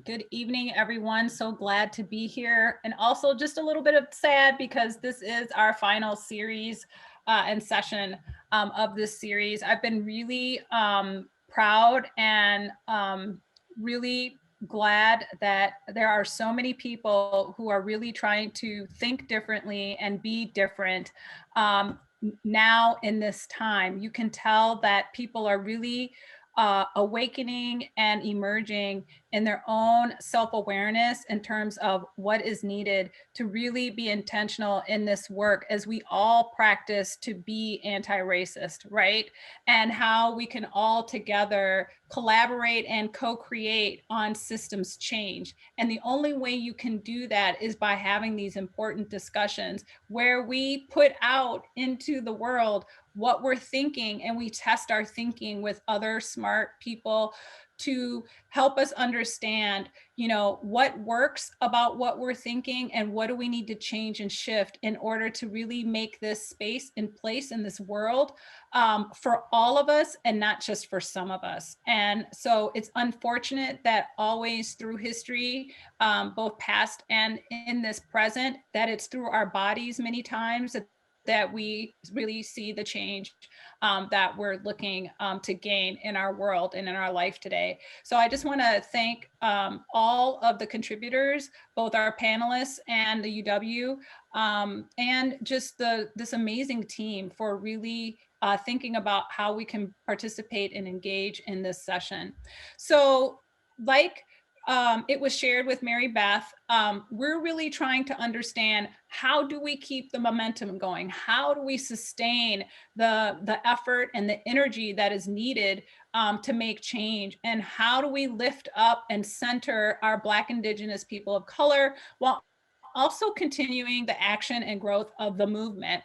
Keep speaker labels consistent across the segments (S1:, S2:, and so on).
S1: Good evening, everyone. So glad to be here. And also just a little bit of sad because this is our final series and session of this series. I've been really proud and really glad that there are so many people who are really trying to think differently and be different now in this time. You can tell that people are really awakening and emerging in their own self-awareness in terms of what is needed to really be intentional in this work as we all practice to be anti-racist, right? And how we can all together collaborate and co-create on systems change. And the only way you can do that is by having these important discussions where we put out into the world what we're thinking and we test our thinking with other smart people to help us understand, what works about what we're thinking and what do we need to change and shift in order to really make this space in place in this world for all of us and not just for some of us. And so it's unfortunate that always through history, both past and in this present, that it's through our bodies many times that we really see the change that we're looking to gain in our world and in our life today. So I just want to thank all of the contributors, both our panelists and the UW, and just this amazing team for really thinking about how we can participate and engage in this session. So like it was shared with Mary Beth, we're really trying to understand how do we keep the momentum going? How do we sustain the effort and the energy that is needed to make change? And how do we lift up and center our Black, Indigenous people of color while also continuing the action and growth of the movement?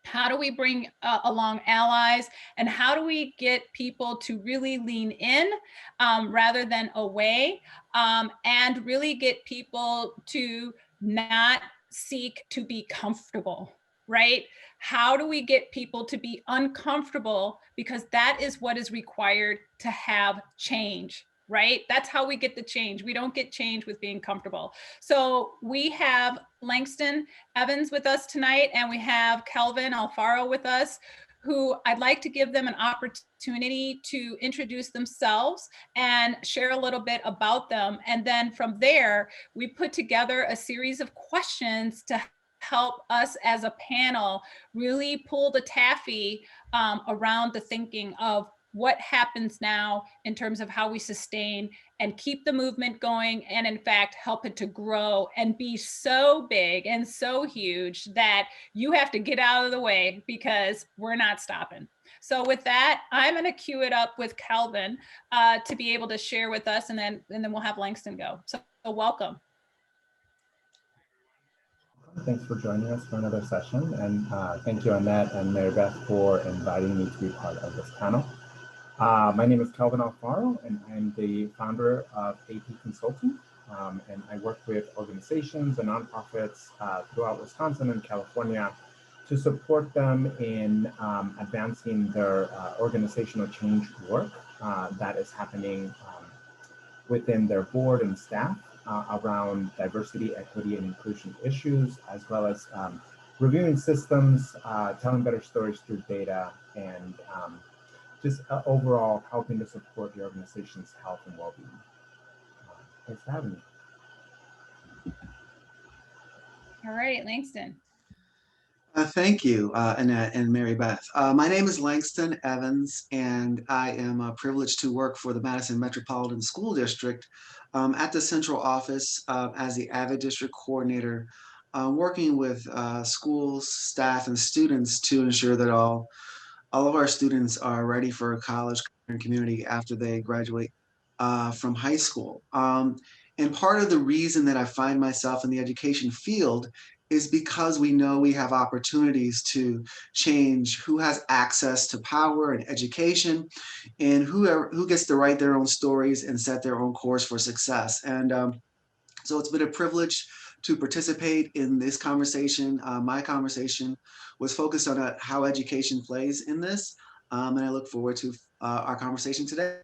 S1: How do we bring along allies, and how do we get people to really lean in rather than away, and really get people to not seek to be comfortable, right? How do we get people to be uncomfortable? Because that is what is required to have change, right? That's how we get the change. We don't get change with being comfortable. So we have Langston Evans with us tonight, and we have Kelvin Alfaro with us, who I'd like to give them an opportunity to introduce themselves and share a little bit about them. And then from there, we put together a series of questions to help us as a panel really pull the taffy around the thinking of what happens now in terms of how we sustain and keep the movement going, and in fact help it to grow and be so big and so huge that you have to get out of the way because we're not stopping. So with that, I'm going to cue it up with Kelvin to be able to share with us, and then we'll have Langston go. So welcome.
S2: Thanks for joining us for another session, and thank you, Annette and Mary Beth, for inviting me to be part of this panel. My name is Kelvin Alfaro, and I'm the founder of AP Consulting, and I work with organizations and nonprofits throughout Wisconsin and California to support them in advancing their organizational change work that is happening within their board and staff around diversity, equity, and inclusion issues, as well as reviewing systems, telling better stories through data, and just overall helping to support the organization's health and well-being. Thanks for having me.
S1: All right, Langston.
S3: Thank you, Annette and Mary Beth. My name is Langston Evans, and I am privileged to work for the Madison Metropolitan School District at the central office as the AVID District Coordinator, working with schools, staff, and students to ensure that all of our students are ready for college and community after they graduate from high school. And part of the reason that I find myself in the education field is because we know we have opportunities to change who has access to power and education, and who gets to write their own stories and set their own course for success. And so it's been a privilege to participate in this conversation. My conversation was focused on how education plays in this, and I look forward to our conversation today.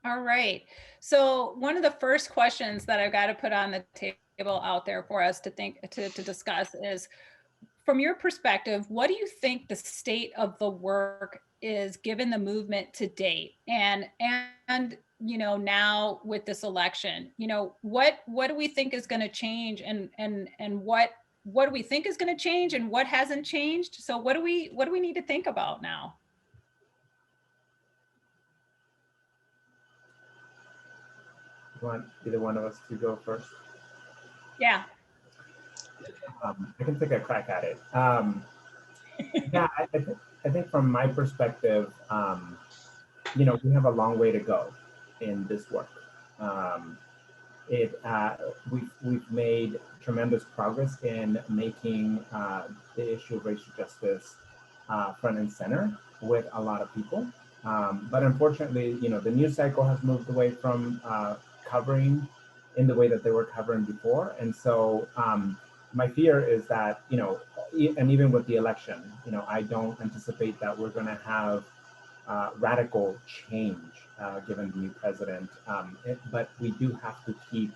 S1: All right. So one of the first questions that I've got to put on the table out there for us to discuss is, from your perspective, what do you think the state of the work is given the movement to date? And now with this election, what do we think is going to change, and what do we think is going to change, and what hasn't changed? So what do we need to think about now?
S2: You want either one of us to go first?
S1: Yeah.
S2: I can take a crack at it. Yeah, I think from my perspective, we have a long way to go in this work. We've made tremendous progress in making the issue of racial justice front and center with a lot of people. But unfortunately, the news cycle has moved away from covering in the way that they were covering before. And so my fear is that, and even with the election, I don't anticipate that we're going to have radical change given the new president. But we do have to keep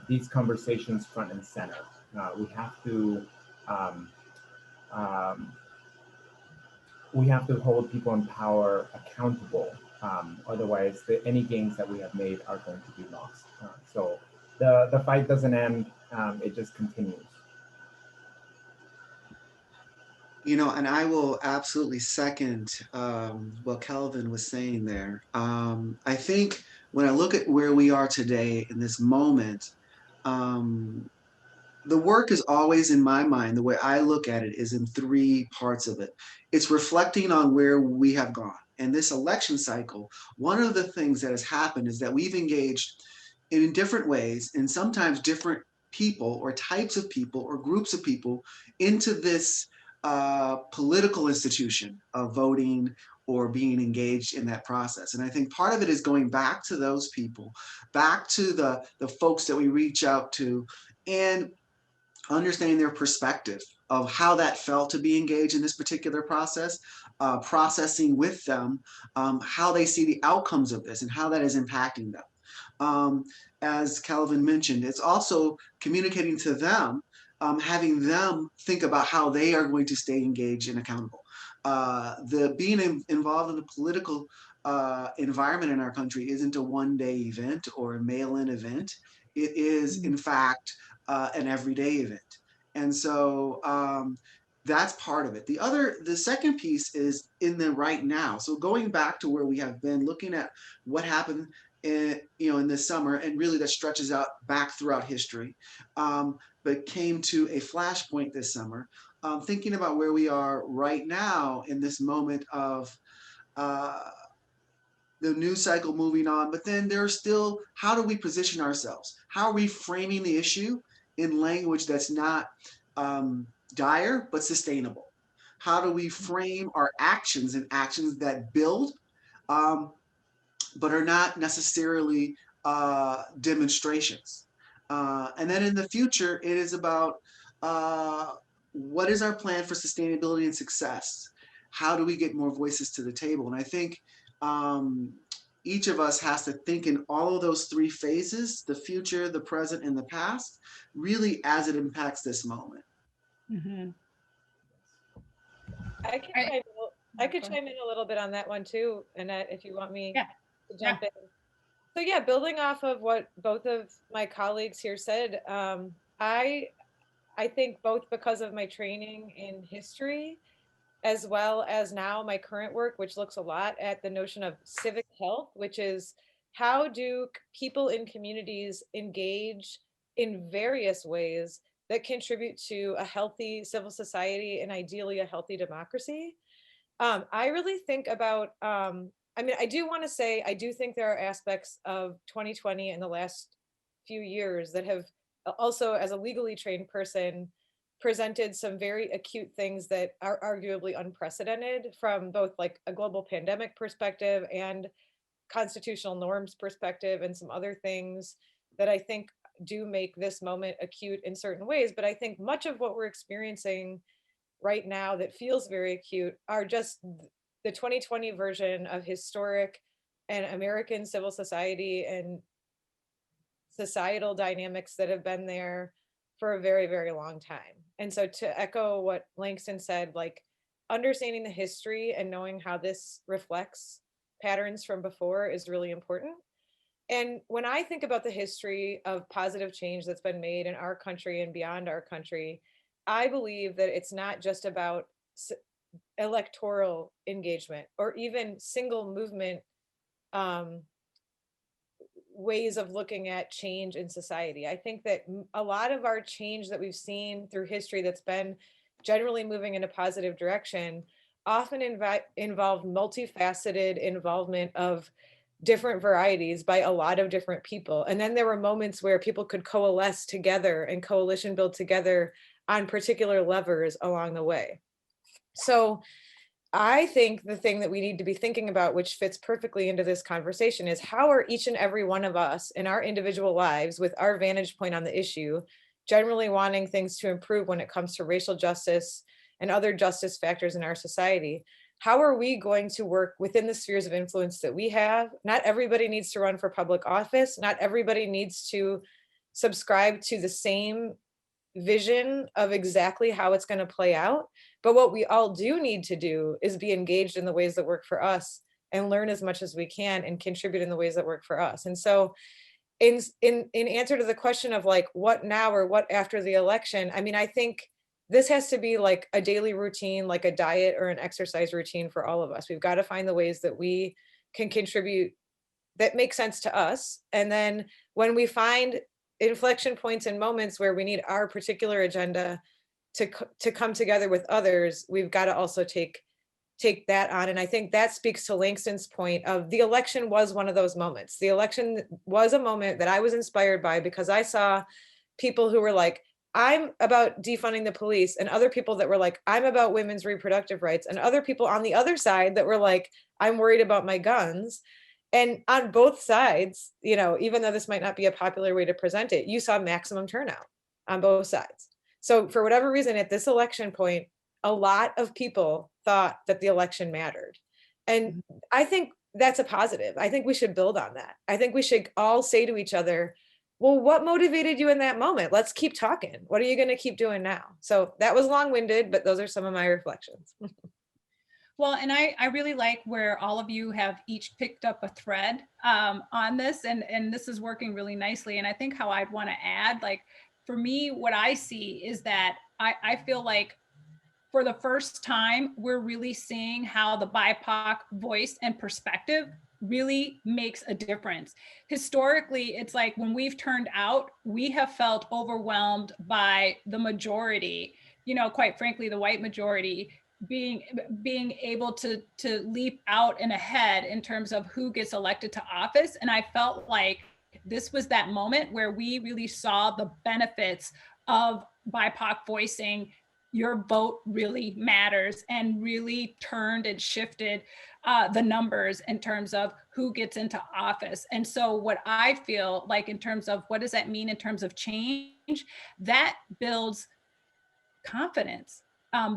S2: these conversations front and center. We have to hold people in power accountable. Otherwise, any gains that we have made are going to be lost. So the fight doesn't end, it just continues.
S3: And I will absolutely second what Kelvin was saying there. I think when I look at where we are today in this moment, the work is always in my mind, the way I look at it is in three parts of it. It's reflecting on where we have gone. And this election cycle, one of the things that has happened is that we've engaged in different ways, and sometimes different people or types of people or groups of people into this political institution of voting or being engaged in that process. And I think part of it is going back to those people, back to the folks that we reach out to, and understanding their perspective of how that felt to be engaged in this particular process, processing with them how they see the outcomes of this and how that is impacting them. As Kelvin mentioned, it's also communicating to them, having them think about how they are going to stay engaged and accountable. The being involved in the political environment in our country isn't a one-day event or a mail-in event. It is, in fact, an everyday event. And so that's part of it. The second piece is in the right now. So going back to where we have been, looking at what happened in this summer, and really that stretches out back throughout history, but came to a flashpoint this summer, thinking about where we are right now in this moment of the news cycle moving on, but then there's still, how do we position ourselves? How are we framing the issue in language that's not dire, but sustainable? How do we frame our actions in actions that build, but are not necessarily demonstrations? And then in the future, it is about what is our plan for sustainability and success? How do we get more voices to the table? And I think each of us has to think in all of those three phases, the future, the present, and the past, really as it impacts this moment.
S1: Mm-hmm.
S4: I could chime in a little bit on that one too, Annette, if you want me to jump in. So yeah, building off of what both of my colleagues here said, I think both because of my training in history, as well as now my current work, which looks a lot at the notion of civic health, which is how do people in communities engage in various ways that contribute to a healthy civil society and ideally a healthy democracy. I really think about, I do want to say, I do think there are aspects of 2020 and the last few years that have also, as a legally trained person, presented some very acute things that are arguably unprecedented from both like a global pandemic perspective and constitutional norms perspective, and some other things that I think do make this moment acute in certain ways. But I think much of what we're experiencing right now that feels very acute are just the 2020 version of historic and American civil society and societal dynamics that have been there for a very, very long time. And so to echo what Langston said, like understanding the history and knowing how this reflects patterns from before is really important. And when I think about the history of positive change that's been made in our country and beyond our country, I believe that it's not just about electoral engagement or even single movement um, ways of looking at change in society. I think that a lot of our change that we've seen through history that's been generally moving in a positive direction often involved multifaceted involvement of different varieties by a lot of different people. And then there were moments where people could coalesce together and coalition build together on particular levers along the way. So I think the thing that we need to be thinking about, which fits perfectly into this conversation, is how are each and every one of us in our individual lives with our vantage point on the issue, generally wanting things to improve when it comes to racial justice and other justice factors in our society. How are we going to work within the spheres of influence that we have? Not everybody needs to run for public office. Not everybody needs to subscribe to the same vision of exactly how it's going to play out. But what we all do need to do is be engaged in the ways that work for us and learn as much as we can and contribute in the ways that work for us. And so in answer to the question of like what now or what after the election, I mean, I think this has to be like a daily routine, like a diet or an exercise routine for all of us. We've got to find the ways that we can contribute that make sense to us. And then when we find inflection points and moments where we need our particular agenda to come together with others, we've got to also take that on. And I think that speaks to Langston's point of the election was one of those moments. The election was a moment that I was inspired by because I saw people who were like, I'm about defunding the police, and other people that were like, I'm about women's reproductive rights, and other people on the other side that were like, I'm worried about my guns. And on both sides, you know, even though this might not be a popular way to present it, you saw maximum turnout on both sides. So for whatever reason, at this election point, a lot of people thought that the election mattered. And I think that's a positive. I think we should build on that. I think we should all say to each other, well, what motivated you in that moment? Let's keep talking. What are you going to keep doing now? So that was long-winded, but those are some of my reflections.
S1: Well, and I really like where all of you have each picked up a thread on this, and this is working really nicely. And I think how I'd want to add, like, for me, what I see is that I feel like for the first time, we're really seeing how the BIPOC voice and perspective really makes a difference. Historically, it's like when we've turned out, we have felt overwhelmed by the majority, you know, quite frankly, the white majority being able to leap out and ahead in terms of who gets elected to office. And I felt like this was that moment where we really saw the benefits of BIPOC voicing your vote really matters, and really turned and shifted the numbers in terms of who gets into office. And so what I feel like in terms of what does that mean in terms of change, that builds confidence.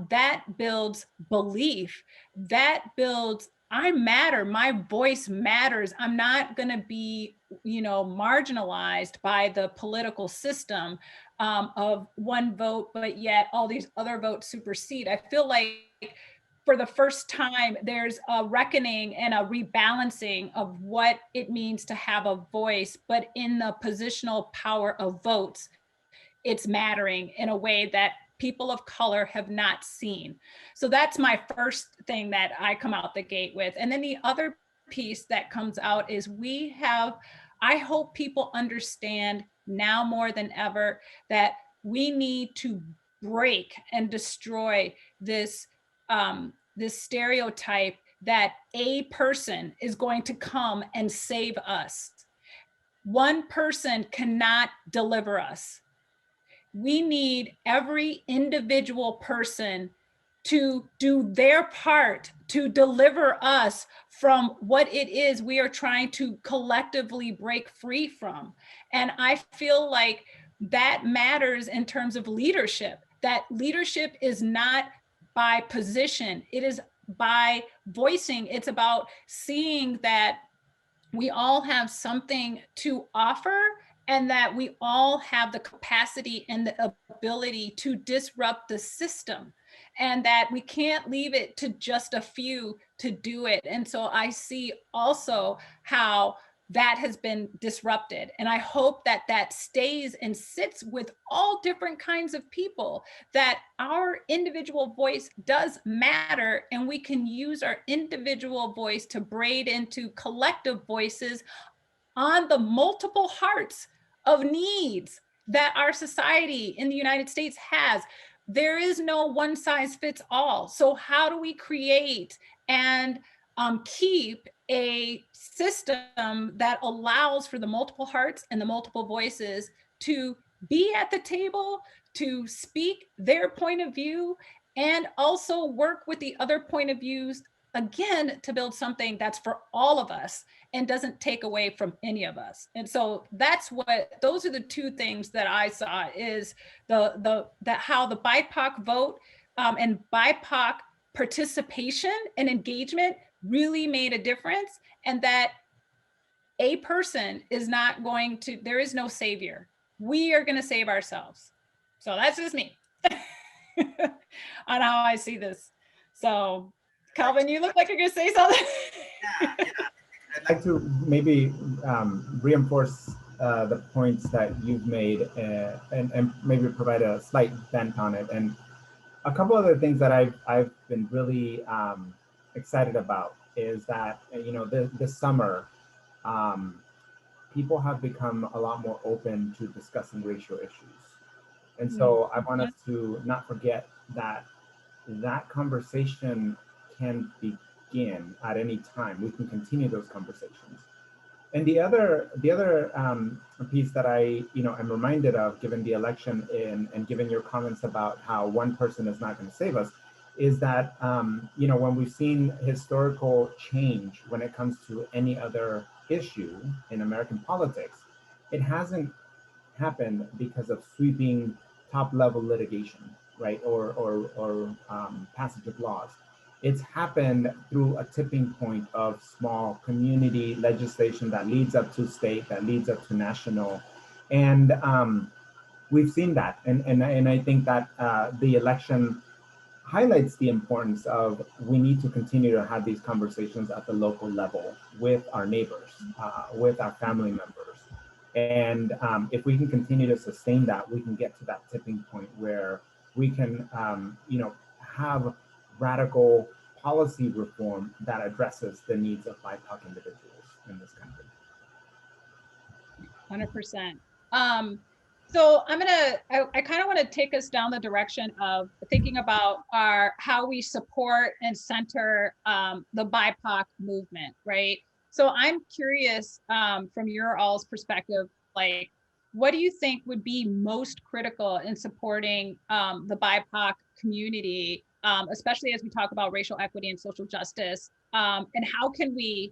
S1: That builds belief, that builds, I matter, my voice matters. I'm not going to be, you know, marginalized by the political system of one vote, but yet all these other votes supersede. I feel like for the first time, there's a reckoning and a rebalancing of what it means to have a voice, but in the positional power of votes, it's mattering in a way that people of color have not seen. So that's my first thing that I come out the gate with. And then the other piece that comes out is I hope people understand now more than ever that we need to break and destroy this, this stereotype that a person is going to come and save us. One person cannot deliver us. We need every individual person to do their part to deliver us from what it is we are trying to collectively break free from. And I feel like that matters in terms of leadership, that leadership is not by position, it is by voicing. It's about seeing that we all have something to offer, and that we all have the capacity and the ability to disrupt the system, and that we can't leave it to just a few to do it. And so I see also how that has been disrupted. And I hope that that stays and sits with all different kinds of people, that our individual voice does matter, and we can use our individual voice to braid into collective voices on the multiple hearts of needs that our society in the United States has. There is no one size fits all. So how do we create and keep a system that allows for the multiple hearts and the multiple voices to be at the table, to speak their point of view, and also work with the other point of views, again, to build something that's for all of us and doesn't take away from any of us. And so that's what, those are the two things that I saw, is that how the BIPOC vote and BIPOC participation and engagement really made a difference, and that a person is not going to, there is no savior. We are going to save ourselves. So that's just me on how I see this. So Kelvin, you look like you're going to say something.
S2: I'd like to maybe reinforce the points that you've made and maybe provide a slight bent on it. And a couple other things that I've been really excited about is that, you know, this summer, people have become a lot more open to discussing racial issues. And so I want us to not forget that that conversation can begin at any time. We can continue those conversations. And the other piece that I, you know, am reminded of, given the election and given your comments about how one person is not going to save us, is that, you know, when we've seen historical change when it comes to any other issue in American politics, it hasn't happened because of sweeping top-level litigation, right, or passage of laws. It's happened through a tipping point of small community legislation that leads up to state, that leads up to national. And we've seen that. And I think that the election highlights the importance of, we need to continue to have these conversations at the local level with our neighbors, with our family members. And if we can continue to sustain that, we can get to that tipping point where we can, you know, have radical policy reform that addresses the needs of BIPOC individuals in this country.
S1: 100%. So I kind of want to take us down the direction of thinking about how we support and center the BIPOC movement, right? So I'm curious from your all's perspective, like, what do you think would be most critical in supporting the BIPOC community, especially as we talk about racial equity and social justice? And how can we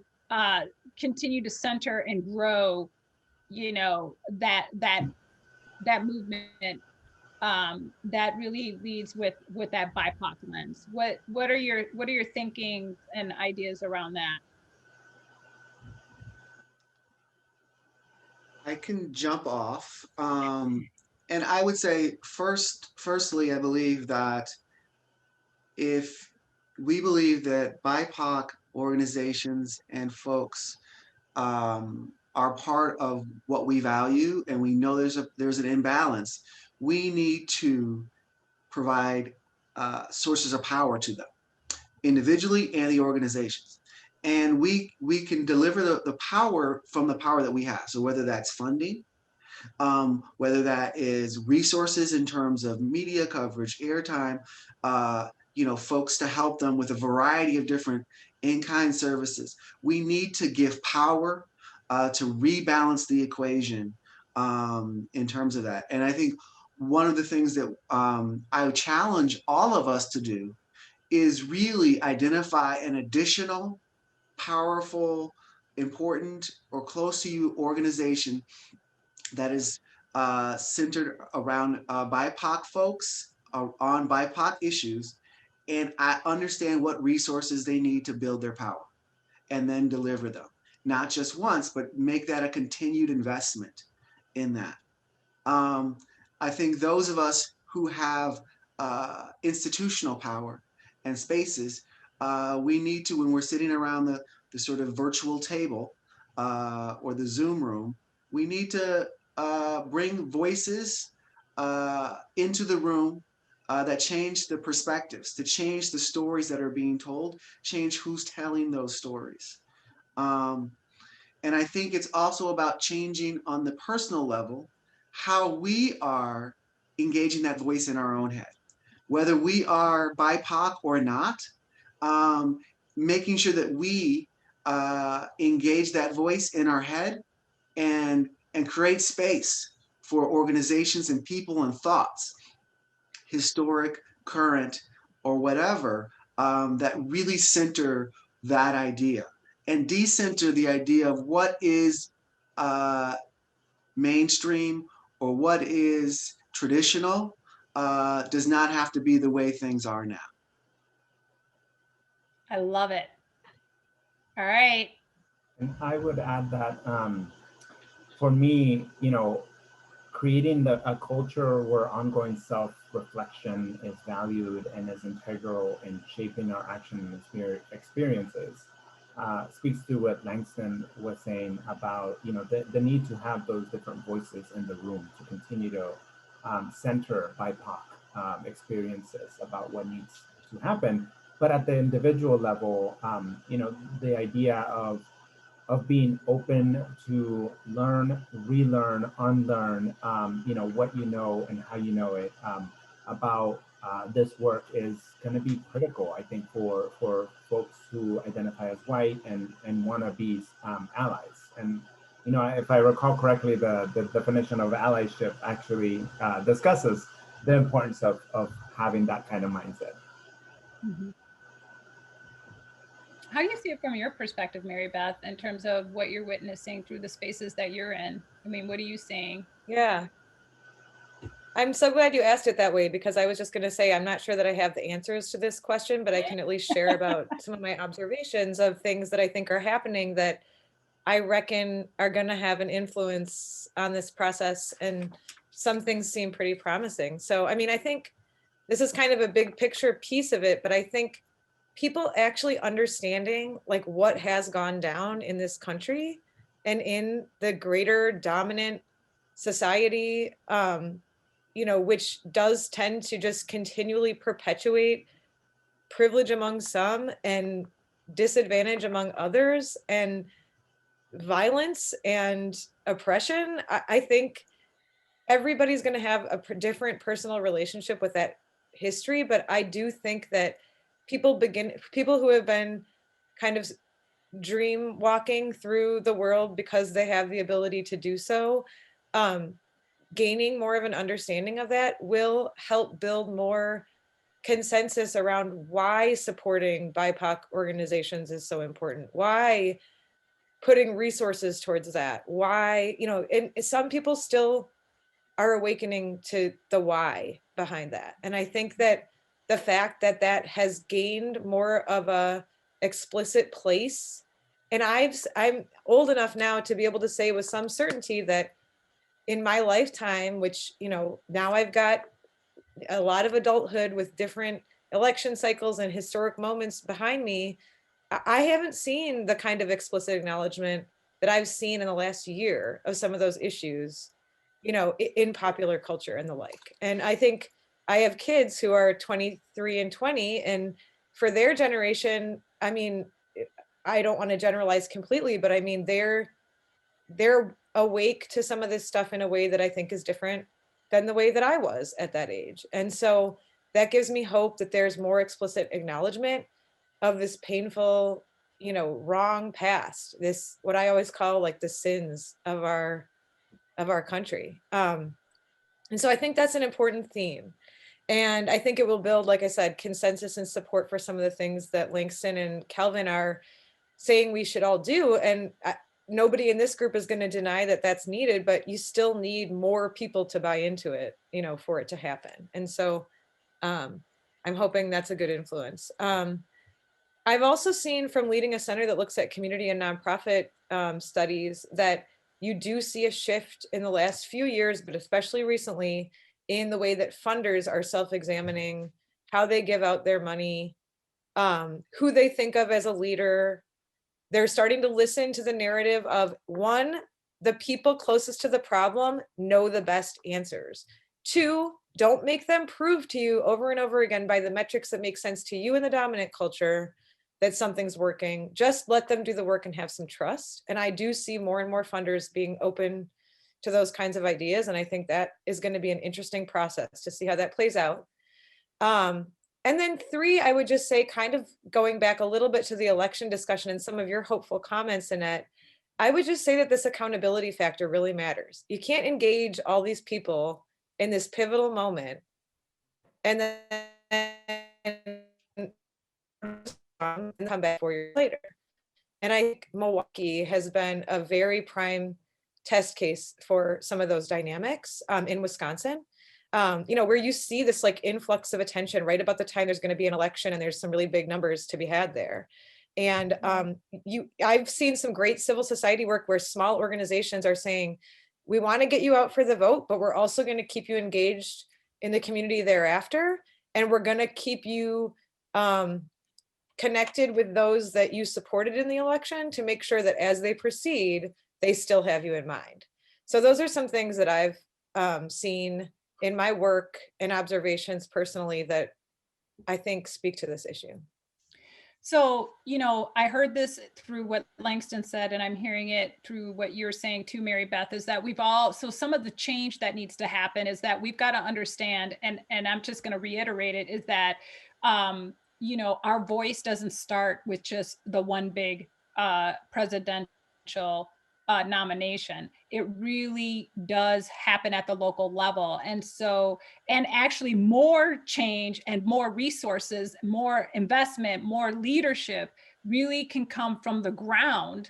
S1: continue to center and grow, you know, that movement that really leads with that BIPOC lens? What are your thinking and ideas around that?
S3: I can jump off. And I would say firstly, I believe that if we believe that BIPOC organizations and folks are part of what we value, and we know there's an imbalance, we need to provide sources of power to them, individually and the organizations. And we can deliver the power from the power that we have. So whether that's funding, whether that is resources in terms of media coverage, airtime, you know, folks to help them with a variety of different in-kind services. We need to give power to rebalance the equation in terms of that. And I think one of the things that I challenge all of us to do is really identify an additional powerful, important, or close to you organization that is centered around BIPOC folks, on BIPOC issues, and I understand what resources they need to build their power and then deliver them. not just once, but make that a continued investment in that. I think those of us who have institutional power and spaces, we need to, when we're sitting around the sort of virtual table or the Zoom room, we need to bring voices into the room that change the perspectives, to change the stories that are being told, change who's telling those stories. And I think it's also about changing on the personal level how we are engaging that voice in our own head, whether we are BIPOC or not, making sure that we engage that voice in our head and create space for organizations and people and thoughts, historic, current, or whatever, that really center that idea and decenter the idea of what is mainstream or what is traditional does not have to be the way things are now.
S1: I love it. All right.
S2: And I would add that for me, creating a culture where ongoing self-reflection is valued and is integral in shaping our action and experiences speaks to what Langston was saying about, the need to have those different voices in the room to continue to center BIPOC experiences about what needs to happen. But at the individual level, the idea of being open to learn, relearn, unlearn, what you know and how you know it about this work is going to be critical, I think, for folks who identify as white and want to be allies. And, if I recall correctly, the definition of allyship actually discusses the importance of having that kind of mindset.
S1: Mm-hmm. How do you see it from your perspective, Mary Beth, in terms of what you're witnessing through the spaces that you're in? I mean, what are you seeing?
S4: Yeah. I'm so glad you asked it that way, because I was just going to say, I'm not sure that I have the answers to this question, but I can at least share about some of my observations of things that I think are happening that I reckon are going to have an influence on this process. And some things seem pretty promising. So, I mean, I think this is kind of a big picture piece of it, but I think people actually understanding like what has gone down in this country and in the greater dominant society, which does tend to just continually perpetuate privilege among some and disadvantage among others, and violence and oppression. I think everybody's going to have a different personal relationship with that history, but I do think that people who have been kind of dream walking through the world because they have the ability to do so, gaining more of an understanding of that will help build more consensus around why supporting BIPOC organizations is so important, why putting resources towards that, why, and some people still are awakening to the why behind that. And I think that the fact that that has gained more of a explicit place, and I'm old enough now to be able to say with some certainty that in my lifetime, which, now I've got a lot of adulthood with different election cycles and historic moments behind me, I haven't seen the kind of explicit acknowledgement that I've seen in the last year of some of those issues, in popular culture and the like. And I think I have kids who are 23 and 20, and for their generation, I mean, I don't want to generalize completely, but I mean, they're awake to some of this stuff in a way that I think is different than the way that I was at that age. And so that gives me hope that there's more explicit acknowledgement of this painful, wrong past, this, what I always call like the sins of our country. And so I think that's an important theme. And I think it will build, like I said, consensus and support for some of the things that Langston and Kelvin are saying we should all do. And nobody in this group is going to deny that that's needed, but you still need more people to buy into it, for it to happen. And so I'm hoping that's a good influence. I've also seen from leading a center that looks at community and nonprofit studies that you do see a shift in the last few years, but especially recently, in the way that funders are self-examining how they give out their money, who they think of as a leader. They're starting to listen to the narrative of, one, the people closest to the problem know the best answers. Two, don't make them prove to you over and over again by the metrics that make sense to you in the dominant culture that something's working. Just let them do the work and have some trust. And I do see more and more funders being open to those kinds of ideas. And I think that is going to be an interesting process to see how that plays out. And then three, I would just say, kind of going back a little bit to the election discussion and some of your hopeful comments, Annette, I would just say that this accountability factor really matters. You can't engage all these people in this pivotal moment and then come back 4 years later. And I think Milwaukee has been a very prime test case for some of those dynamics in Wisconsin. Where you see this like influx of attention right about the time there's going to be an election, and there's some really big numbers to be had there. And I've seen some great civil society work where small organizations are saying, we want to get you out for the vote, but we're also going to keep you engaged in the community thereafter. And we're going to keep you connected with those that you supported in the election to make sure that as they proceed, they still have you in mind. So those are some things that I've seen in my work and observations personally that I think speak to this issue.
S1: So, I heard this through what Langston said, and I'm hearing it through what you're saying too, Mary Beth, is that so some of the change that needs to happen is that we've got to understand, and I'm just going to reiterate it, is that, our voice doesn't start with just the one big presidential nomination. It really does happen at the local level. And actually more change and more resources, more investment, more leadership really can come from the ground,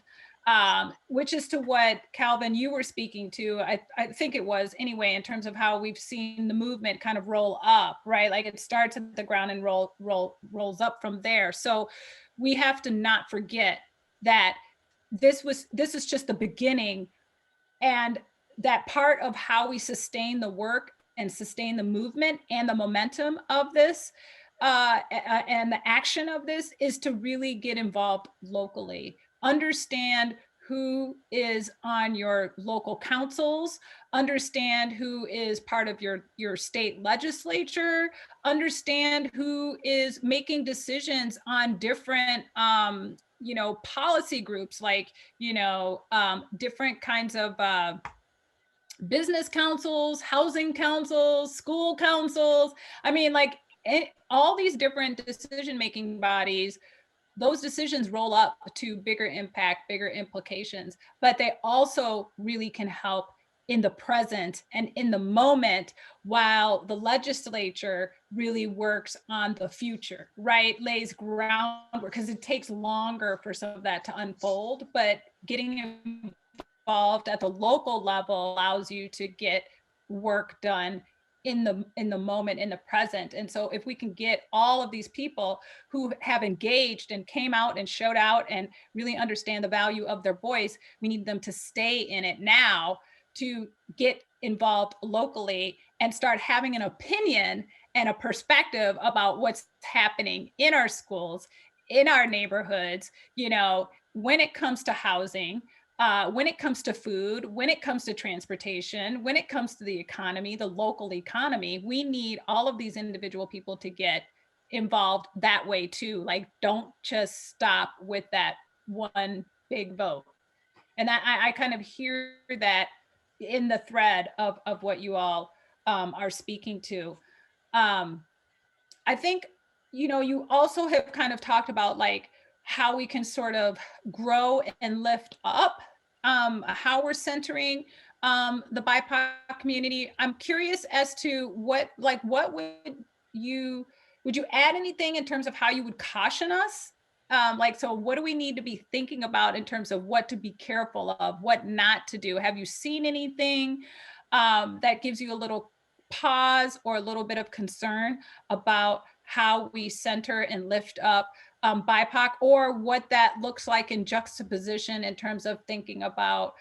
S1: which is to what, Kelvin, you were speaking to, I think it was anyway, in terms of how we've seen the movement kind of roll up, right? Like it starts at the ground and rolls up from there. So we have to not forget that this is just the beginning, and that part of how we sustain the work and sustain the movement and the momentum of this and the action of this is to really get involved locally, understand who is on your local councils, understand who is part of your state legislature, understand who is making decisions on different policy groups, like, different kinds of business councils, housing councils, school councils. I mean, like all these different decision-making bodies, those decisions roll up to bigger impact, bigger implications, but they also really can help in the present and in the moment, while the legislature really works on the future, right? Lays groundwork, because it takes longer for some of that to unfold, but getting involved at the local level allows you to get work done in the moment, in the present. And so if we can get all of these people who have engaged and came out and showed out and really understand the value of their voice, we need them to stay in it now, to get involved locally and start having an opinion and a perspective about what's happening in our schools, in our neighborhoods, when it comes to housing, when it comes to food, when it comes to transportation, when it comes to the economy, the local economy. We need all of these individual people to get involved that way too. Like, don't just stop with that one big vote. And I kind of hear that in the thread of what you all are speaking to. I think, you also have kind of talked about like how we can sort of grow and lift up, how we're centering the BIPOC community. I'm curious as to what would you add anything in terms of how you would caution us? So what do we need to be thinking about in terms of what to be careful of, what not to do? Have you seen anything that gives you a little pause or a little bit of concern about how we center and lift up BIPOC, or what that looks like in juxtaposition in terms of thinking about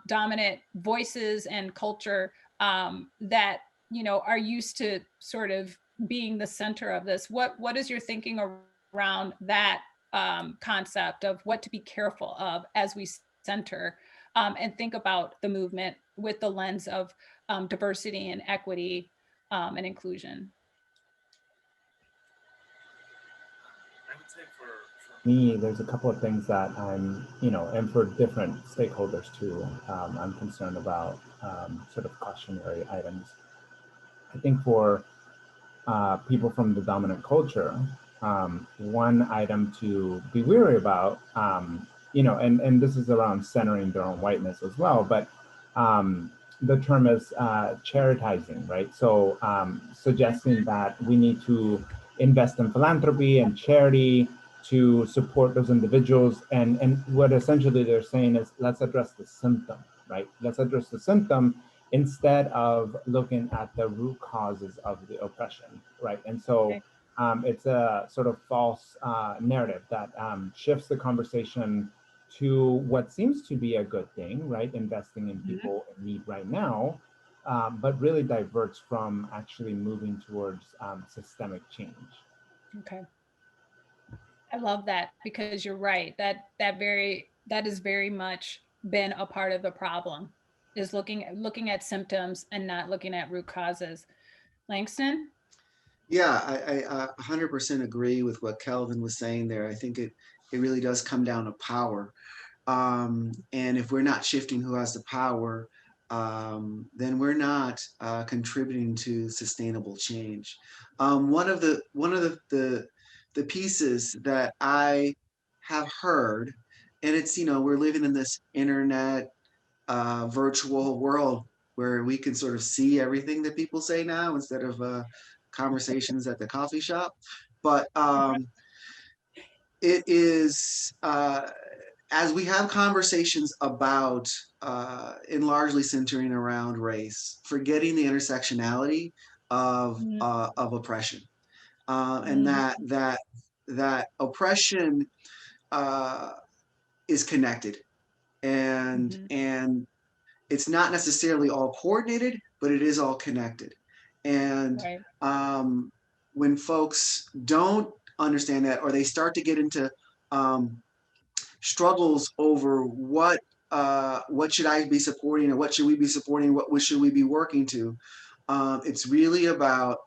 S1: dominant voices and culture that, you know, are used to sort of being the center of this. What is your thinking around that concept of what to be careful of as we center and think about the movement with the lens of diversity and equity and inclusion?
S2: I would say for me, there's a couple of things that I'm, you know, and for different stakeholders too, I'm concerned about sort of cautionary items. I think for people from the dominant culture, one item to be wary about, you know, and this is around centering their own whiteness as well, but the term is charitizing, right? So suggesting that we need to invest in philanthropy and charity to support those individuals. And what essentially they're saying is, let's address the symptom, right? Let's address the symptom instead of looking at the root causes of the oppression, right? And so it's a sort of false narrative that shifts the conversation to what seems to be a good thing, right? Investing in people in need right now, but really diverts from actually moving towards systemic change.
S1: Okay. I love that, because you're right. That is very much been a part of the problem, is looking at symptoms and not looking at root causes. Langston?
S3: Yeah, I 100% agree with what Kelvin was saying there. I think it really does come down to power. And if we're not shifting who has the power, then we're not contributing to sustainable change. One of the pieces that I have heard, and it's, you know, we're living in this internet virtual world where we can sort of see everything that people say now instead of conversations at the coffee shop. But it is, as we have conversations about, and largely centering around race, forgetting the intersectionality of oppression, and that oppression is connected, and it's not necessarily all coordinated, but it is all connected. And when folks don't understand that, or they start to get into struggles over what should I be supporting, or what should we be supporting, what should we be working to, it's really about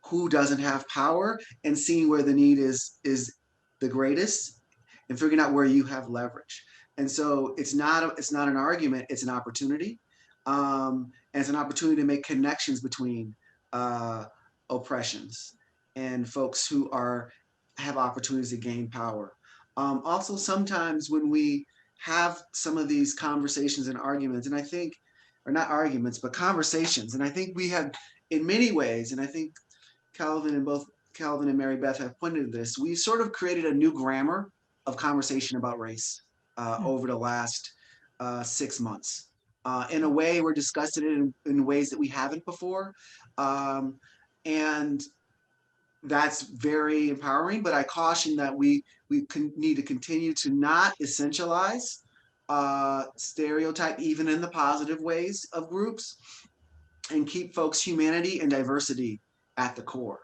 S3: who doesn't have power and seeing where the need is the greatest and figuring out where you have leverage. And so it's not an argument, it's an opportunity. And it's an opportunity to make connections between oppressions and folks who have opportunities to gain power. Also, sometimes when we have some of these conversations and arguments, and I think, or not arguments, but conversations, and I think we have, in many ways, and I think Kelvin and Mary Beth have pointed to this, we've sort of created a new grammar of conversation about race over the last 6 months. In a way, we're discussing it in ways that we haven't before. And that's very empowering, but I caution that we need to continue to not essentialize, stereotype, even in the positive ways of groups, and keep folks' humanity and diversity at the core.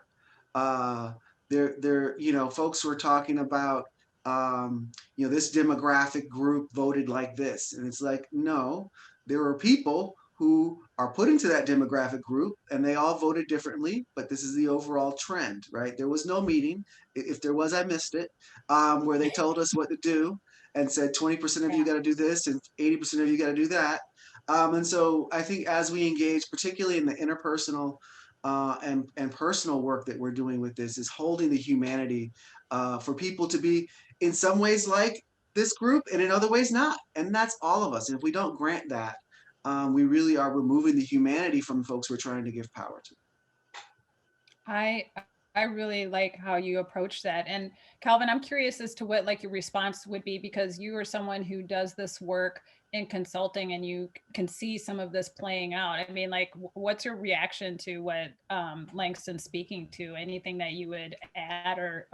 S3: You know, folks were talking about, you know, this demographic group voted like this, and it's like, no, there are people who are put into that demographic group and they all voted differently, but this is the overall trend, right? There was no meeting. If there was, I missed it, where they told us what to do and said 20% of you got to do this and 80% of you got to do that. And so I think as we engage, particularly in the interpersonal and personal work that we're doing with this, is holding the humanity for people to be in some ways like this group and in other ways not. And that's all of us. And if we don't grant that, we really are removing the humanity from folks we're trying to give power to.
S1: I really like how you approach that. And Kelvin, I'm curious as to what like your response would be, because you are someone who does this work in consulting and you can see some of this playing out. I mean, like, what's your reaction to what Langston's speaking to? Anything that you would add or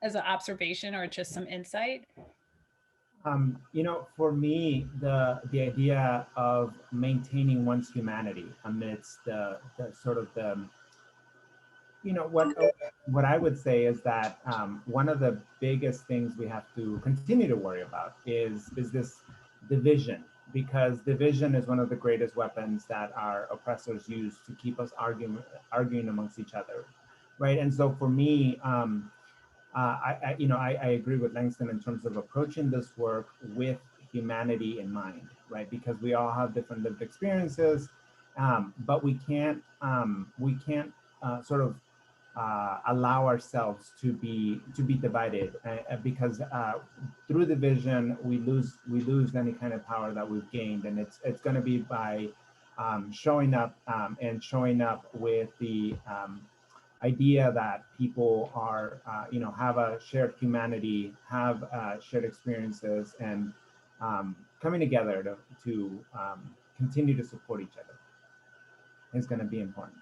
S1: as an observation or just some insight?
S2: For me, the idea of maintaining one's humanity amidst the sort of the, what I would say is that one of the biggest things we have to continue to worry about is this division, because division is one of the greatest weapons that our oppressors use to keep us arguing amongst each other, right? And so for me, I agree with Langston in terms of approaching this work with humanity in mind, right? Because we all have different lived experiences, but we can't sort of allow ourselves to be divided, because through division we lose any kind of power that we've gained, and it's going to be by showing up with the idea that people are, have a shared humanity, have shared experiences, and coming together to continue to support each other is going to be important.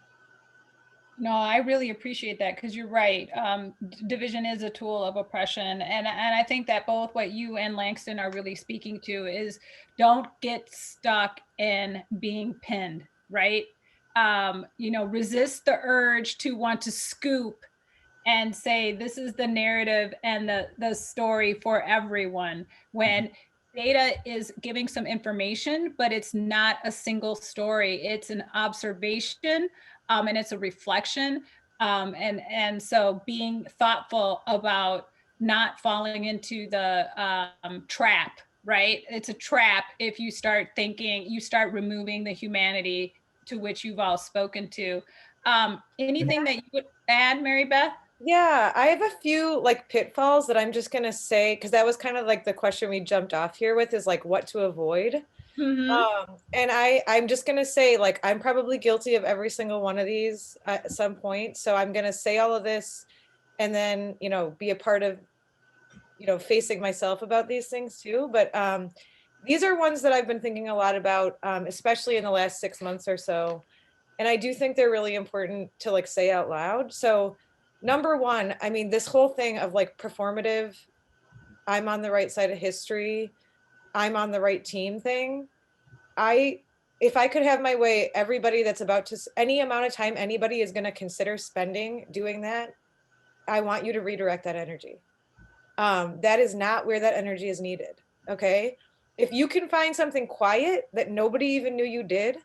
S1: No, I really appreciate that, because you're right. Division is a tool of oppression. And I think that both what you and Langston are really speaking to is don't get stuck in being pinned, right? Resist the urge to want to scoop and say this is the narrative and the story for everyone, when data is giving some information, but it's not a single story. It's an observation, and it's a reflection. And so being thoughtful about not falling into the trap, right? It's a trap if you start removing the humanity to which you've all spoken to. Anything that you would add, Mary Beth?
S4: Yeah, I have a few like pitfalls that I'm just gonna say, because that was kind of like the question we jumped off here with, is like what to avoid. And I'm just gonna say, like, I'm probably guilty of every single one of these at some point. So I'm gonna say all of this and then, be a part of, facing myself about these things too. But these are ones that I've been thinking a lot about, especially in the last 6 months or so. And I do think they're really important to like say out loud. So number one, I mean, this whole thing of like performative, I'm on the right side of history, I'm on the right team thing. If I could have my way, everybody that's about to, any amount of time anybody is going to consider spending doing that, I want you to redirect that energy. That is not where that energy is needed. Okay. If you can find something quiet that nobody even knew you did,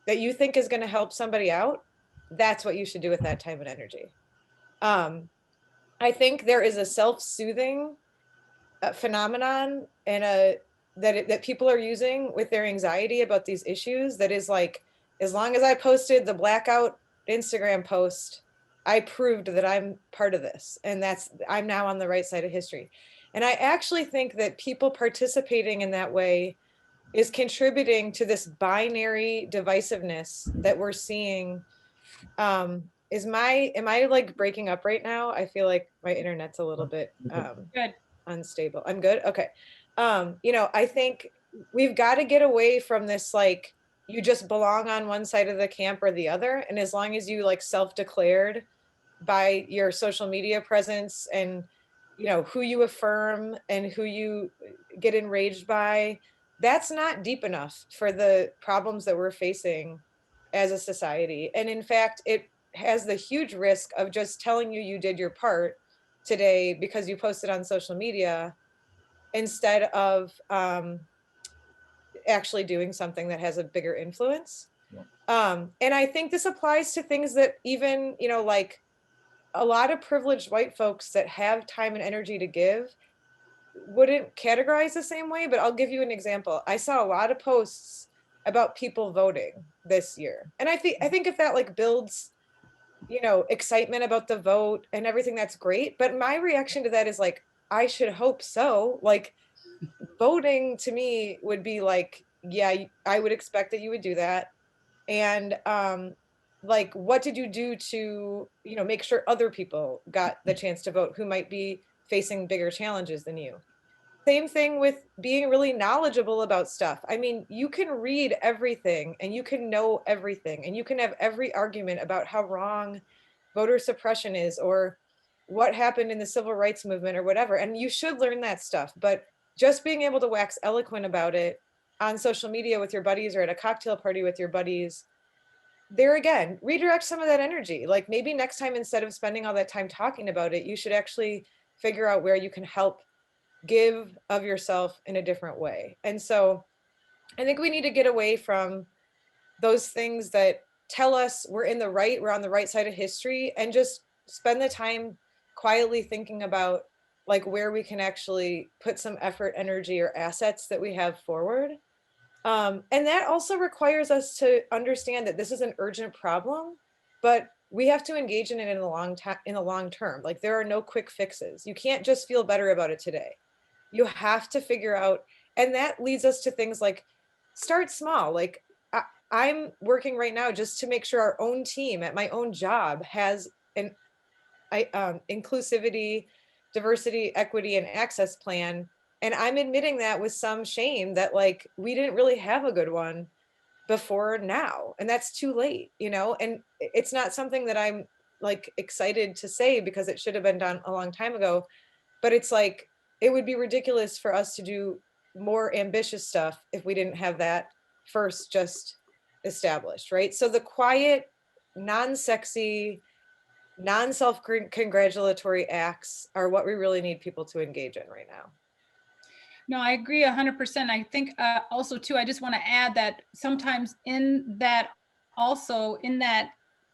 S4: that you think is going to help somebody out, that's what you should do with that time and energy. I think there is a self-soothing phenomenon and that people are using with their anxiety about these issues, that is like, as long as I posted the blackout Instagram post, I proved that I'm part of this, and I'm now on the right side of history. And I actually think that people participating in that way is contributing to this binary divisiveness that we're seeing. Am I like breaking up right now? I feel like my internet's a little bit
S1: Good.
S4: unstable. I'm good. Okay. I think we've got to get away from this, like, you just belong on one side of the camp or the other. And as long as you like self-declared by your social media presence and, who you affirm and who you get enraged by, that's not deep enough for the problems that we're facing as a society. And in fact, it has the huge risk of just telling you did your part today because you posted on social media, instead of actually doing something that has a bigger influence. Yeah. And I think this applies to things that even, like a lot of privileged white folks that have time and energy to give wouldn't categorize the same way. But I'll give you an example. I saw a lot of posts about people voting this year. And I think if that like builds, excitement about the vote and everything, that's great. But my reaction to that is like, I should hope so. Like, voting to me would be like, yeah, I would expect that you would do that. And like, what did you do to, make sure other people got the chance to vote who might be facing bigger challenges than you? Same thing with being really knowledgeable about stuff. I mean, you can read everything and you can know everything and you can have every argument about how wrong voter suppression is, or what happened in the civil rights movement or whatever. And you should learn that stuff, but just being able to wax eloquent about it on social media with your buddies or at a cocktail party with your buddies, there again, redirect some of that energy. Like maybe next time, instead of spending all that time talking about it, you should actually figure out where you can help give of yourself in a different way. And so I think we need to get away from those things that tell us we're in the right, we're on the right side of history, and just spend the time quietly thinking about like where we can actually put some effort, energy, or assets that we have forward. And that also requires us to understand that this is an urgent problem, but we have to engage in it in the long term. Like there are no quick fixes. You can't just feel better about it today. You have to figure out, and that leads us to things like start small. Like I'm working right now just to make sure our own team at my own job has an inclusivity, diversity, equity, and access plan. And I'm admitting that with some shame that like we didn't really have a good one before now, and that's too late, you know. And it's not something that I'm like excited to say because it should have been done a long time ago, but it's like it would be ridiculous for us to do more ambitious stuff if we didn't have that first just established, right? So the quiet, non-sexy, non-self-congratulatory acts are what we really need people to engage in right now.
S1: No, I agree 100%. I think also too, I just want to add that sometimes in that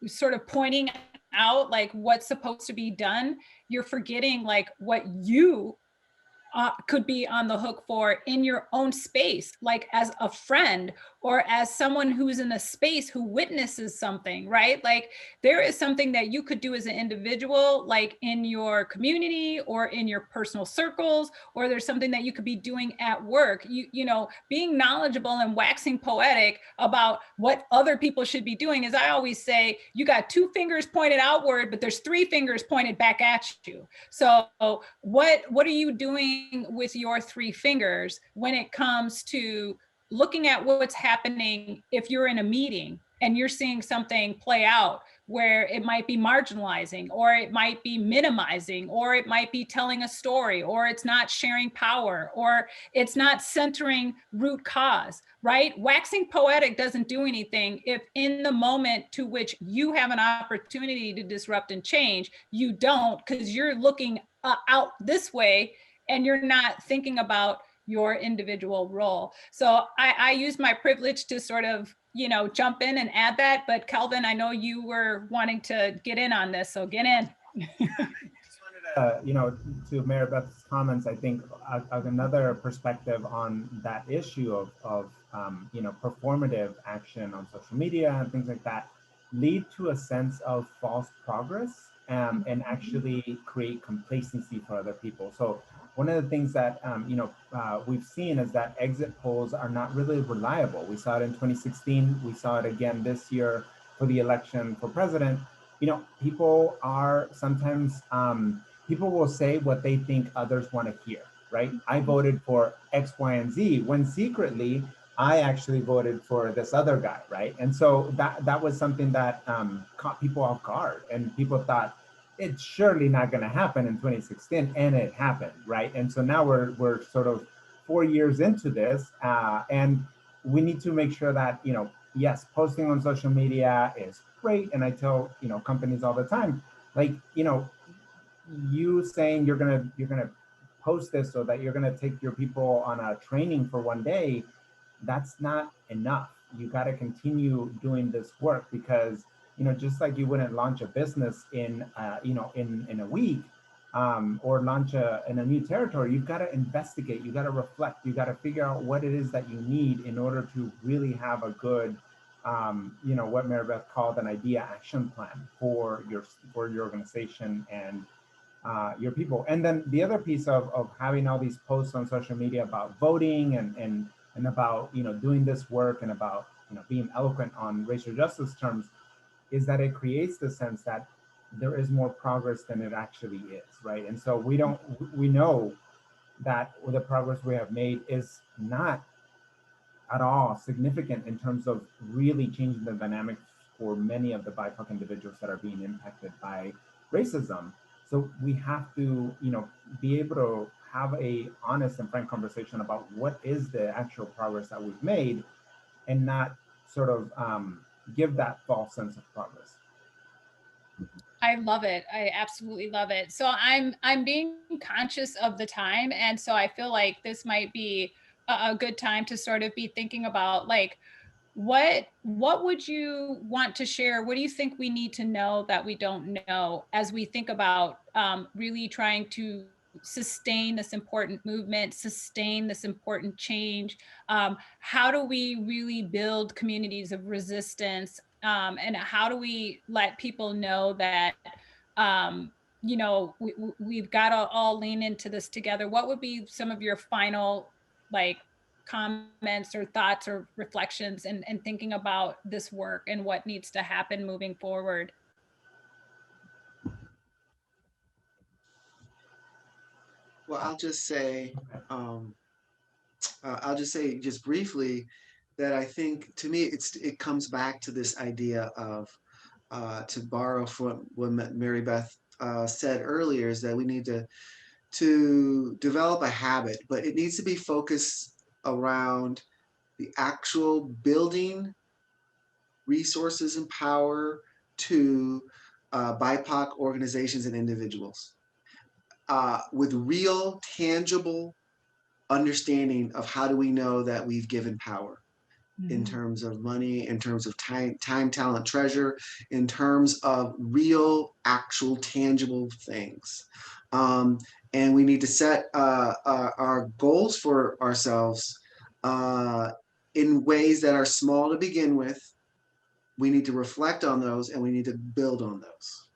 S1: sort of pointing out like what's supposed to be done, you're forgetting like what you could be on the hook for in your own space, like as a friend or as someone who's in a space who witnesses something, right? Like there is something that you could do as an individual, like in your community or in your personal circles, or there's something that you could be doing at work. You know, being knowledgeable and waxing poetic about what other people should be doing. As I always say, you got 2 fingers pointed outward, but there's 3 fingers pointed back at you. So what are you doing with your 3 fingers when it comes to looking at what's happening if you're in a meeting and you're seeing something play out where it might be marginalizing, or it might be minimizing, or it might be telling a story, or it's not sharing power, or it's not centering root cause, right? Waxing poetic doesn't do anything if in the moment to which you have an opportunity to disrupt and change, you don't, because you're looking out this way and you're not thinking about your individual role. So I use my privilege to sort of, you know, jump in and add that. But Kelvin, I know you were wanting to get in on this, so get in.
S2: You know, to Mary Beth's comments, I think another perspective on that issue of you know, performative action on social media and things like that lead to a sense of false progress and actually create complacency for other people. So one of the things that you know, we've seen is that exit polls are not really reliable. We saw it in 2016. We saw it again this year for the election for president. You know, people are sometimes, people will say what they think others want to hear, right? I voted for X, Y, and Z, when secretly I actually voted for this other guy, right? And so that was something that caught people off guard, and people thought it's surely not going to happen in 2016, and it happened, right? And so now we're sort of 4 years into this, and we need to make sure that, you know, yes, posting on social media is great, and I tell, you know, companies all the time, like, you know, you saying you're gonna post this so that you're gonna take your people on a training for 1 day, that's not enough. You got to continue doing this work, because, you know, just like you wouldn't launch a business in you know, in a week, or launch in a new territory, you've got to investigate, you got to reflect, you got to figure out what it is that you need in order to really have a good you know, what Mary Beth called an idea action plan for your organization and your people. And then the other piece of having all these posts on social media about voting and about, you know, doing this work and about, you know, being eloquent on racial justice terms, is that it creates the sense that there is more progress than it actually is, right? And so we know that the progress we have made is not at all significant in terms of really changing the dynamics for many of the BIPOC individuals that are being impacted by racism. So we have to, be able to have a honest and frank conversation about what is the actual progress that we've made, and not sort of give that false sense of progress.
S1: I love it. I absolutely love it. So I'm being conscious of the time, and so I feel like this might be a good time to sort of be thinking about, like, what would you want to share? What do you think we need to know that we don't know, as we think about really trying to sustain this important movement, sustain this important change? How do we really build communities of resistance? And how do we let people know that we've got to all lean into this together? What would be some of your final, like, comments or thoughts or reflections and thinking about this work and what needs to happen moving forward?
S3: Well, I'll just say just briefly that I think, to me, it comes back to this idea of, to borrow from what Mary Beth said earlier, is that we need to develop a habit, but it needs to be focused around the actual building resources and power to BIPOC organizations and individuals, with real, tangible understanding of how do we know that we've given power, in terms of money, in terms of time, talent, treasure, in terms of real, actual, tangible things. And we need to set our goals for ourselves in ways that are small to begin with. We need to reflect on those, and we need to build on those.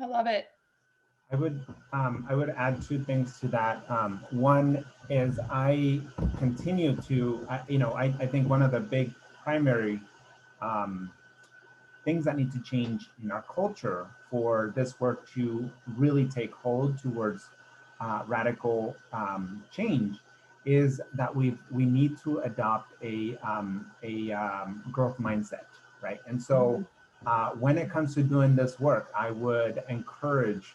S1: I love it.
S2: I would add two things to that. One is I continue to, I think one of the big primary things that need to change in our culture for this work to really take hold towards radical change is that we need to adopt a growth mindset, right? And so when it comes to doing this work, I would encourage,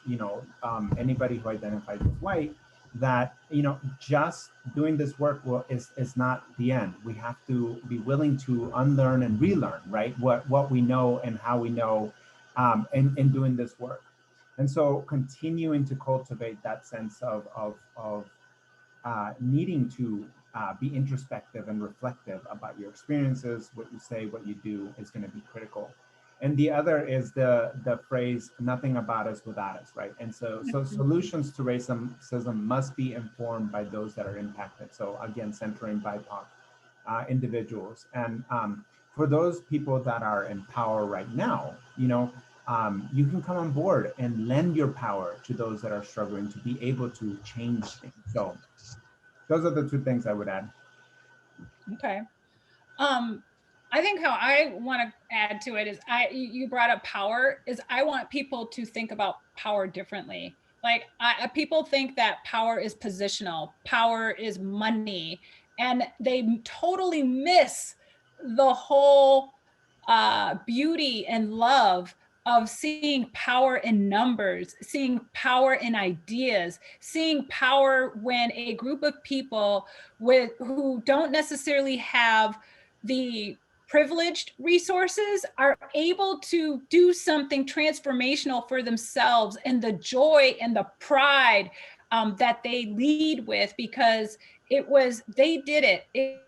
S2: anybody who identifies as white, that, just doing this work is not the end. We have to be willing to unlearn and relearn, right? What we know and how we know in doing this work. And so continuing to cultivate that sense of needing to be introspective and reflective about your experiences, what you say, what you do is going to be critical. And the other is the phrase, nothing about us without us, right? And so solutions to racism must be informed by those that are impacted. So again, centering BIPOC individuals. And for those people that are in power right now, you can come on board and lend your power to those that are struggling to be able to change things. So those are the two things I would add.
S1: Okay. I think how I want to add to it is, you brought up power, is I want people to think about power differently. Like, people think that power is positional, power is money, and they totally miss the whole beauty and love of seeing power in numbers, seeing power in ideas, seeing power when a group of people who don't necessarily have the privileged resources are able to do something transformational for themselves, and the joy and the pride that they lead with, because they did it.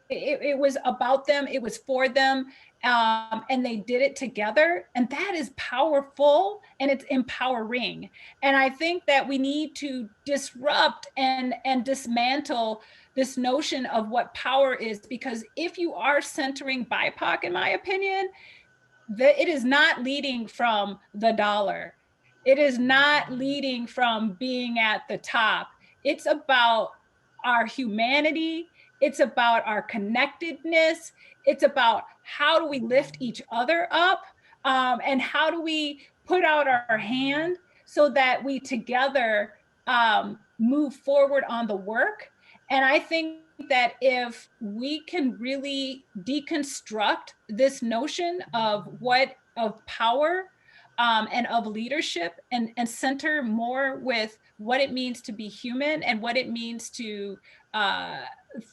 S1: It was about them, it was for them, and they did it together, and that is powerful and it's empowering. And I think that we need to disrupt and dismantle this notion of what power is, because if you are centering BIPOC, in my opinion, it is not leading from the dollar. It is not leading from being at the top. It's about our humanity. It's about our connectedness. It's about how do we lift each other up, and how do we put out our hand so that we together move forward on the work. And I think that if we can really deconstruct this notion of power, and of leadership, and center more with what it means to be human and what it means to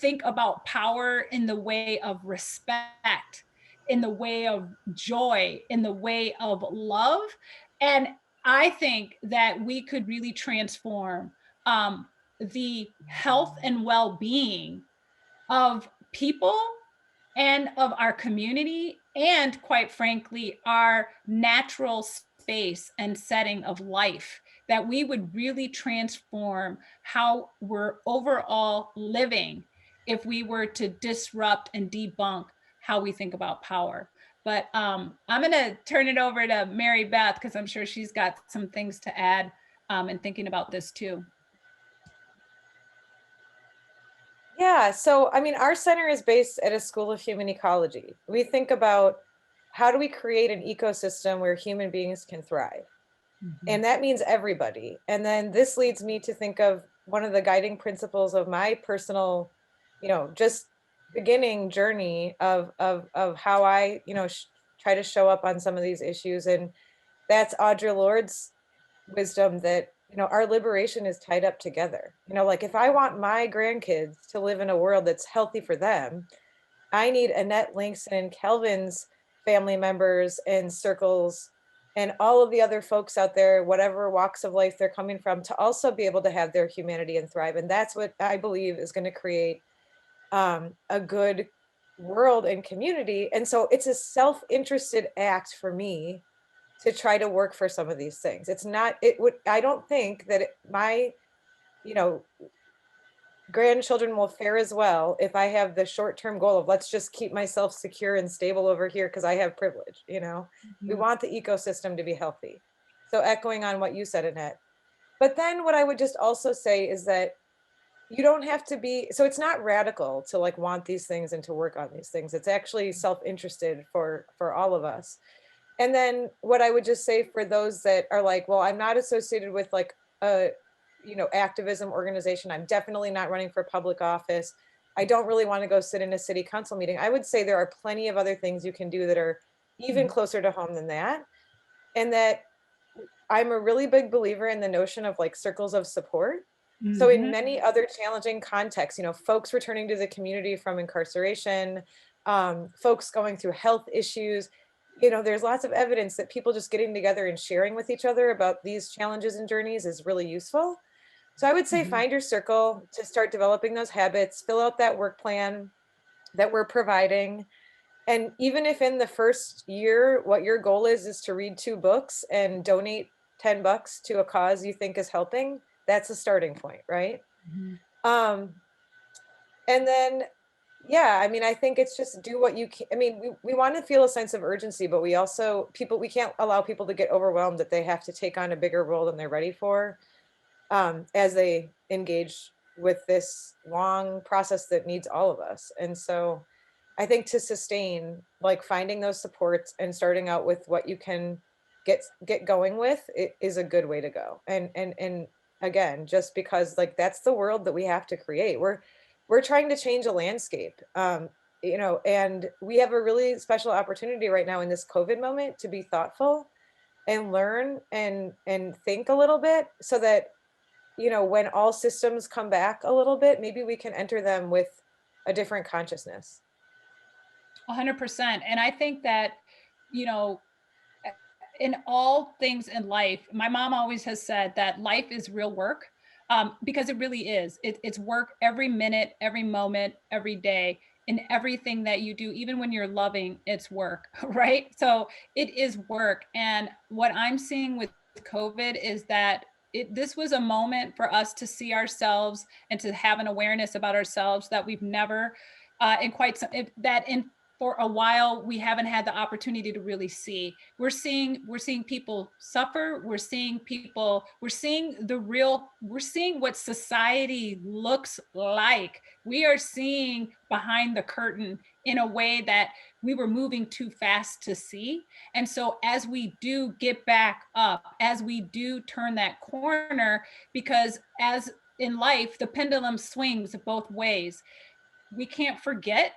S1: think about power in the way of respect, in the way of joy, in the way of love. And I think that we could really transform the health and well-being of people and of our community, and quite frankly, our natural space and setting of life, that we would really transform how we're overall living if we were to disrupt and debunk how we think about power. But I'm going to turn it over to Mary Beth, because I'm sure she's got some things to add in thinking about this too.
S4: Yeah, so I mean, our center is based at a school of human ecology. We think about how do we create an ecosystem where human beings can thrive? And that means everybody. And then this leads me to think of one of the guiding principles of my personal, just beginning journey of how I, try to show up on some of these issues. And that's Audre Lorde's wisdom that, our liberation is tied up together. Like if I want my grandkids to live in a world that's healthy for them, I need Annette, Langston, and Kelvin's family members and circles and all of the other folks out there, whatever walks of life they're coming from, to also be able to have their humanity and thrive. And that's what I believe is going to create a good world and community. And so it's a self-interested act for me to try to work for some of these things. I don't think that my, grandchildren will fare as well if I have the short-term goal of let's just keep myself secure and stable over here because I have privilege, We want the ecosystem to be healthy. So echoing on what you said, Annette. But then what I would just also say is that you don't have to be, so it's not radical to like want these things and to work on these things. It's actually self-interested for all of us. And then what I would just say for those that are like, well, I'm not associated with like a, activism organization. I'm definitely not running for public office. I don't really want to go sit in a city council meeting. I would say there are plenty of other things you can do that are even closer to home than that. And that I'm a really big believer in the notion of like circles of support. So in many other challenging contexts, folks returning to the community from incarceration, folks going through health issues, there's lots of evidence that people just getting together and sharing with each other about these challenges and journeys is really useful. So I would say find your circle to start developing those habits, fill out that work plan that we're providing. And even if in the first year, what your goal is to read 2 books and donate $10 to a cause you think is helping, that's a starting point, right? And then, yeah, I mean, I think it's just do what you can. I mean, we want to feel a sense of urgency, but we also, we can't allow people to get overwhelmed that they have to take on a bigger role than they're ready for as they engage with this long process that needs all of us. And so I think to sustain, like finding those supports and starting out with what you can get going with, it is a good way to go. And again, just because like that's the world that we have to create. We're trying to change a landscape, and we have a really special opportunity right now in this COVID moment to be thoughtful and learn and think a little bit so that, when all systems come back a little bit, maybe we can enter them with a different consciousness.
S1: 100%. And I think that, in all things in life, my mom always has said that life is real work, because it really is. It's work every minute, every moment, every day, in everything that you do, even when you're loving, it's work, right? So it is work. And what I'm seeing with COVID is that this was a moment for us to see ourselves and to have an awareness about ourselves that we've never for a while we haven't had the opportunity to really see. We're seeing people suffer. We're seeing what society looks like. We are seeing behind the curtain in a way that we were moving too fast to see. And so as we do get back up, as we do turn that corner, because as in life, the pendulum swings both ways. We can't forget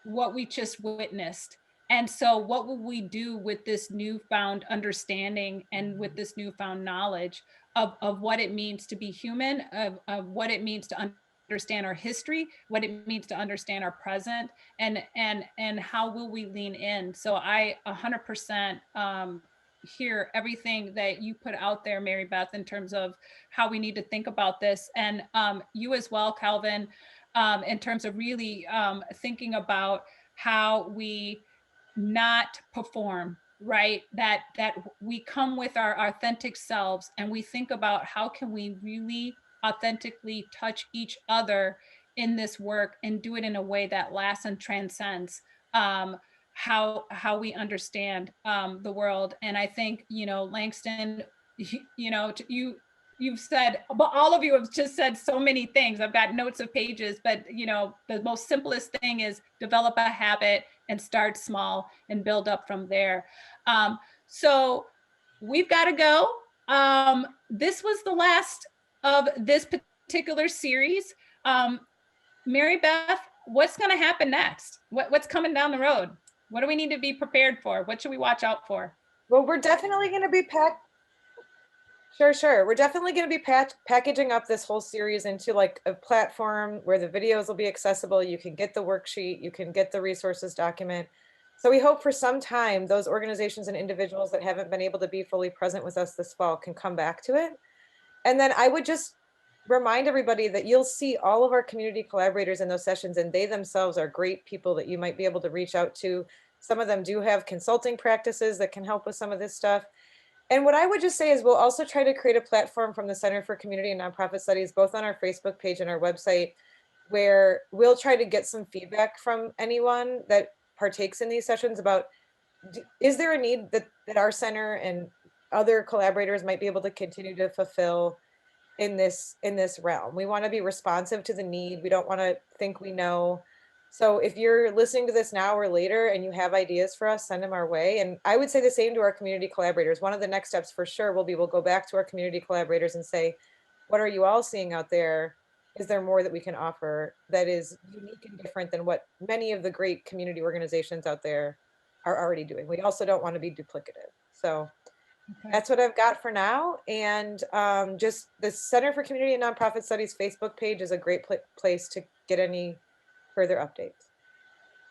S1: what we just witnessed. And so what will we do with this newfound understanding and with this newfound knowledge of what it means to be human, of what it means to understand our history, what it means to understand our present, and how will we lean in? So I 100% hear everything that you put out there, Mary Beth, in terms of how we need to think about this, and you as well, Kelvin, in terms of really thinking about how we not perform, right? That we come with our authentic selves, and we think about how can we really authentically touch each other in this work and do it in a way that lasts and transcends how we understand the world. And I think, Langston, you've said, but all of you have just said so many things. I've got notes of pages, but the most simplest thing is develop a habit and start small and build up from there. So we've got to go. This was the last of this particular series. Mary Beth, what's going to happen next? What's coming down the road? What do we need to be prepared for? What should we watch out for?
S4: Well, we're definitely going to be Sure. We're definitely going to be packaging up this whole series into like a platform where the videos will be accessible. You can get the worksheet, you can get the resources document. So we hope for some time those organizations and individuals that haven't been able to be fully present with us this fall can come back to it. And then I would just remind everybody that you'll see all of our community collaborators in those sessions, and they themselves are great people that you might be able to reach out to. Some of them do have consulting practices that can help with some of this stuff. And what I would just say is we'll also try to create a platform from the Center for Community and Nonprofit Studies, both on our Facebook page and our website, where we'll try to get some feedback from anyone that partakes in these sessions about, is there a need that our center and other collaborators might be able to continue to fulfill in this realm? We want to be responsive to the need. We don't want to think we know. So if you're listening to this now or later and you have ideas for us, send them our way. And I would say the same to our community collaborators. One of the next steps for sure will be, we'll go back to our community collaborators and say, what are you all seeing out there? Is there more that we can offer that is unique and different than what many of the great community organizations out there are already doing? We also don't want to be duplicative. So that's what I've got for now. And just the Center for Community and Nonprofit Studies Facebook page is a great place to get any further updates.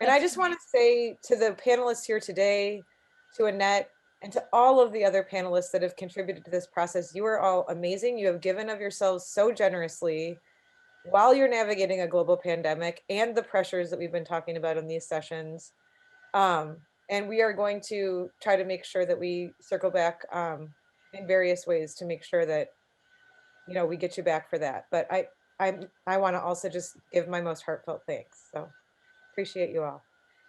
S4: And I just want to say to the panelists here today, to Annette, and to all of the other panelists that have contributed to this process, you are all amazing. You have given of yourselves so generously while you're navigating a global pandemic and the pressures that we've been talking about in these sessions. And we are going to try to make sure that we circle back in various ways to make sure that, we get you back for that. But I want to also just give my most heartfelt thanks. So appreciate you all.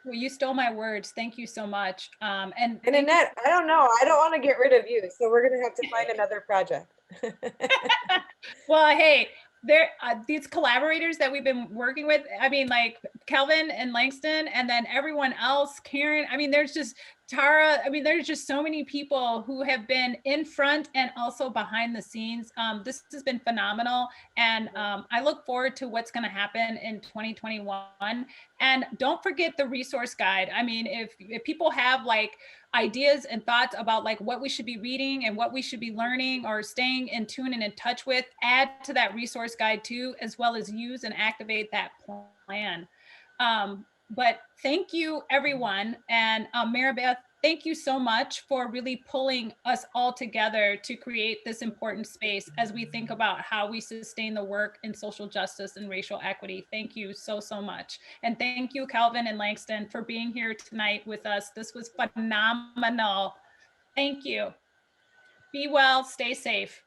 S1: Well, you stole my words. Thank you so much. And
S4: Annette, I don't know. I don't want to get rid of you. So we're going to have to find another project.
S1: Well, hey, there these collaborators that we've been working with, I mean, like Kelvin and Langston, and then everyone else, Karen, I mean, there's just Tarah, I mean, there's just so many people who have been in front and also behind the scenes. This has been phenomenal. And I look forward to what's going to happen in 2021. And don't forget the resource guide. I mean, if people have like ideas and thoughts about like what we should be reading and what we should be learning or staying in tune and in touch with, add to that resource guide too, as well as use and activate that plan. But thank you, everyone. And Mary Beth, thank you so much for really pulling us all together to create this important space as we think about how we sustain the work in social justice and racial equity. Thank you so, so much. And thank you, Kelvin and Langston, for being here tonight with us. This was phenomenal. Thank you. Be well, stay safe.